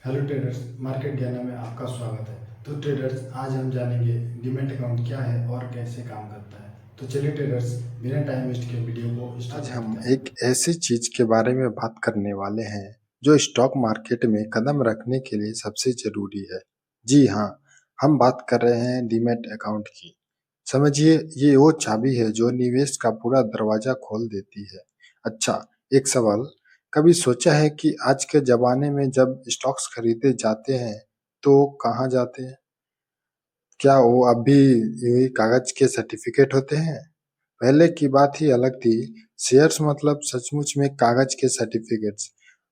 Hello traders, market ज्ञान में आपका स्वागत है। तो ट्रेडर्स, आज हम जानेंगे डीमैट अकाउंट क्या है और कैसे काम करता है। तो चलिए ट्रेडर्स, बिना टाइम वेस्ट के वीडियो को आज स्टार्ट हम करते हैं। एक ऐसी चीज के बारे में बात करने वाले हैं जो स्टॉक मार्केट में कदम रखने के लिए सबसे जरूरी है। जी हाँ, हम बात कर रहे हैं डीमैट अकाउंट की। समझिए, ये वो चाबी है जो निवेश का पूरा दरवाजा खोल देती है। अच्छा, एक सवाल, कभी सोचा है कि आज के जमाने में जब स्टॉक्स खरीदे जाते हैं तो कहाँ जाते हैं? क्या वो अब भी यही कागज के सर्टिफिकेट होते हैं? पहले की बात ही अलग थी। शेयर्स मतलब सचमुच में कागज के सर्टिफिकेट्स।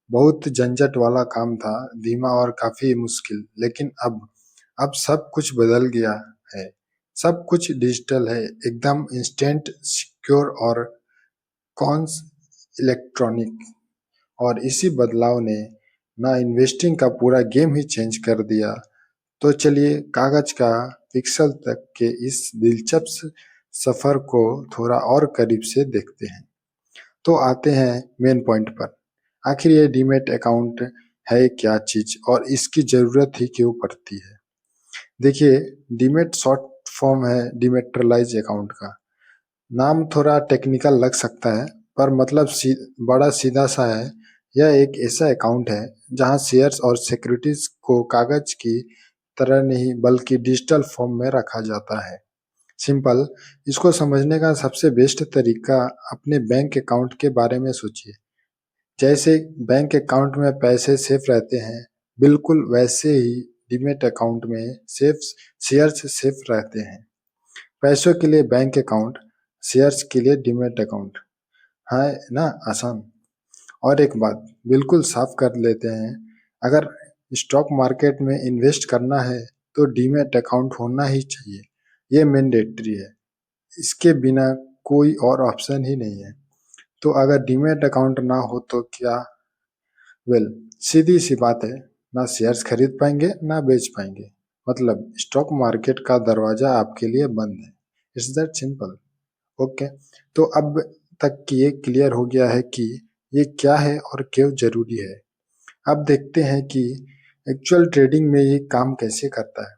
बहुत झंझट वाला काम था, धीमा और काफी मुश्किल। लेकिन अब सब कुछ बदल गया है। सब कुछ डिजिटल है, एकदम इंस्टेंट, सिक्योर और कॉन्स इलेक्ट्रॉनिक। और इसी बदलाव ने ना इन्वेस्टिंग का पूरा गेम ही चेंज कर दिया। तो चलिए कागज का पिक्सल तक के इस दिलचस्प सफर को थोड़ा और करीब से देखते हैं। तो आते हैं मेन पॉइंट पर। आखिर ये डीमैट अकाउंट है क्या चीज और इसकी जरूरत ही क्यों पड़ती है? देखिए, डीमैट शॉर्ट फॉर्म है डिमेट्रियलाइज अकाउंट का। नाम थोड़ा टेक्निकल लग सकता है, पर मतलब बड़ा सीधा सा है। यह एक ऐसा अकाउंट है जहां शेयर्स और सिक्योरिटीज को कागज की तरह नहीं बल्कि डिजिटल फॉर्म में रखा जाता है। सिंपल, इसको समझने का सबसे बेस्ट तरीका अपने बैंक अकाउंट के बारे में सोचिए। जैसे बैंक अकाउंट में पैसे सेफ रहते हैं, बिल्कुल वैसे ही डीमैट अकाउंट में सेफ शेयर्स सेफ रहते हैं। पैसों के लिए बैंक अकाउंट, शेयर्स के लिए डीमैट अकाउंट। है ना आसान? और एक बात बिल्कुल साफ कर लेते हैं, अगर स्टॉक मार्केट में इन्वेस्ट करना है तो डीमैट अकाउंट होना ही चाहिए। ये मैंडेटरी है, इसके बिना कोई और ऑप्शन ही नहीं है। तो अगर डीमैट अकाउंट ना हो तो क्या? वेल, सीधी सी बात है, ना शेयर्स खरीद पाएंगे ना बेच पाएंगे। मतलब स्टॉक मार्केट का दरवाजा आपके लिए बंद है। It's that simple. ओके, तो अब तक कि ये क्लियर हो गया है कि ये क्या है और क्यों जरूरी है। अब देखते हैं कि एक्चुअल ट्रेडिंग में ये काम कैसे करता है।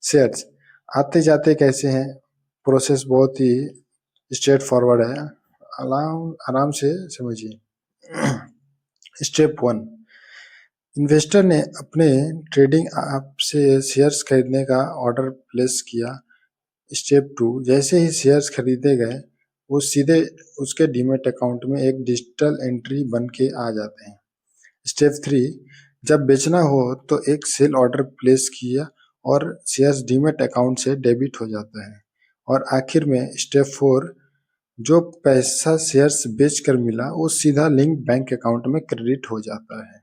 शेयर्स आते जाते कैसे हैं? प्रोसेस बहुत ही स्ट्रेट फॉरवर्ड है। आराम आराम से समझिए। स्टेप वन, इन्वेस्टर ने अपने ट्रेडिंग ऐप से शेयर्स खरीदने का ऑर्डर प्लेस किया। स्टेप टू, जैसे ही शेयर्स खरीदे गए वो सीधे उसके डीमैट अकाउंट में एक डिजिटल एंट्री बन के आ जाते हैं। स्टेप थ्री, जब बेचना हो तो एक सेल ऑर्डर प्लेस किया और शेयर्स डीमैट अकाउंट से डेबिट हो जाता है। और आखिर में स्टेप फोर, जो पैसा शेयर्स बेचकर मिला वो सीधा लिंक बैंक अकाउंट में क्रेडिट हो जाता है।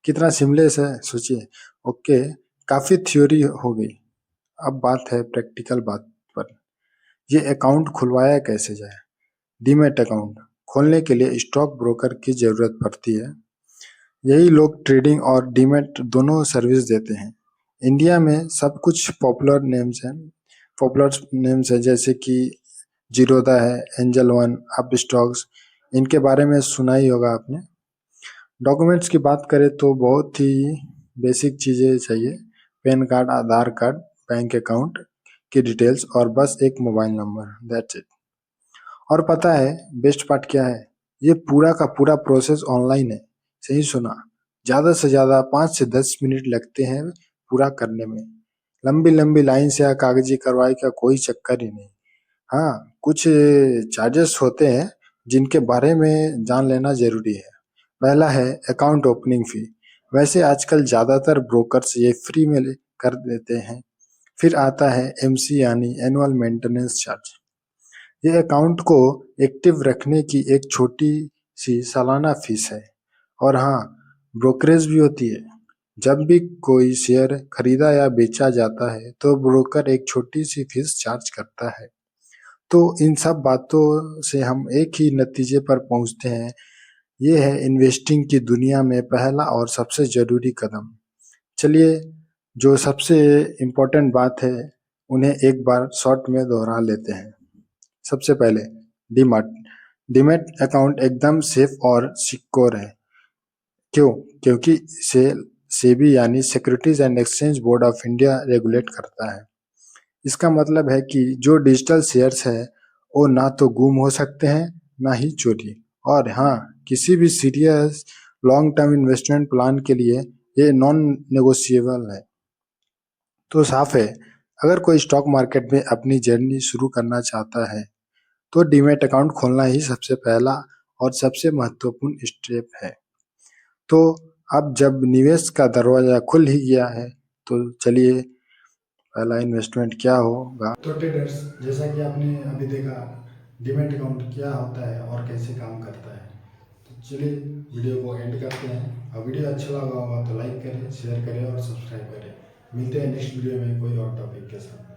कितना सिमलेस है सोचिए। ओके, काफी थ्योरी हो गई। अब बात है प्रैक्टिकल बात पर। ये अकाउंट खुलवाया कैसे जाए? डीमैट अकाउंट खोलने के लिए स्टॉक ब्रोकर की जरूरत पड़ती है। यही लोग ट्रेडिंग और डीमैट दोनों सर्विस देते हैं। इंडिया में सब कुछ पॉपुलर नेम्स है जैसे कि जीरोधा है, एंजल वन, अप स्टॉक्स। इनके बारे में सुना ही होगा आपने। डॉक्यूमेंट्स की बात करें तो बहुत ही बेसिक चीज़ें चाहिए। पैन कार्ड, आधार कार्ड, बैंक अकाउंट की डिटेल्स और बस एक मोबाइल नंबर, दैट्स इट। और पता है बेस्ट पार्ट क्या है? ये पूरा का पूरा प्रोसेस ऑनलाइन है। सही सुना, ज़्यादा से ज़्यादा 5 से 10 मिनट लगते हैं पूरा करने में। लंबी लंबी लाइन से या कागजी कार्रवाई का कोई चक्कर ही नहीं। हाँ, कुछ चार्जेस होते हैं जिनके बारे में जान लेना जरूरी है। पहला है अकाउंट ओपनिंग फी। वैसे आजकल ज्यादातर ब्रोकर्स ये फ्री में कर देते हैं। फिर आता है एमसी यानी एनुअल मेंटेनेंस चार्ज। ये अकाउंट को एक्टिव रखने की एक छोटी सी सालाना फीस है। और हाँ, ब्रोकरेज भी होती है। जब भी कोई शेयर खरीदा या बेचा जाता है तो ब्रोकर एक छोटी सी फीस चार्ज करता है। तो इन सब बातों से हम एक ही नतीजे पर पहुंचते हैं। ये है इन्वेस्टिंग की दुनिया में पहला और सबसे जरूरी कदम। चलिए, जो सबसे इम्पोर्टेंट बात है उन्हें एक बार शॉर्ट में दोहरा लेते हैं। सबसे पहले डीमैट। डीमैट अकाउंट एकदम सेफ और सिक्योर है। क्यों? क्योंकि इसे सेबी यानी securities and exchange board of India regulate करता है। इसका मतलब है कि जो डिजिटल शेयर्स है वो ना तो गुम हो सकते हैं ना ही चोरी। और हाँ, किसी भी serious long term investment plan के लिए ये नॉन नेगोशिएबल है। तो साफ है, अगर कोई स्टॉक मार्केट में अपनी जर्नी शुरू करना चाहता है तो डीमैट अकाउंट खोलना ही सबसे पहला और सबसे महत्वपूर्ण स्टेप है। तो अब जब निवेश का दरवाजा खुल ही गया है तो चलिए पहला इन्वेस्टमेंट क्या होगा। तो ट्रेडर्स, जैसा कि आपने अभी देखा डीमैट अकाउंट क्या होता है और कैसे काम करता है, तो चलिए वीडियो को एंड करते हैं। और वीडियो अच्छा लगा होगा तो लाइक करें, शेयर करें और सब्सक्राइब करें। मिलते हैं नेक्स्ट वीडियो में कोई और टॉपिक के साथ।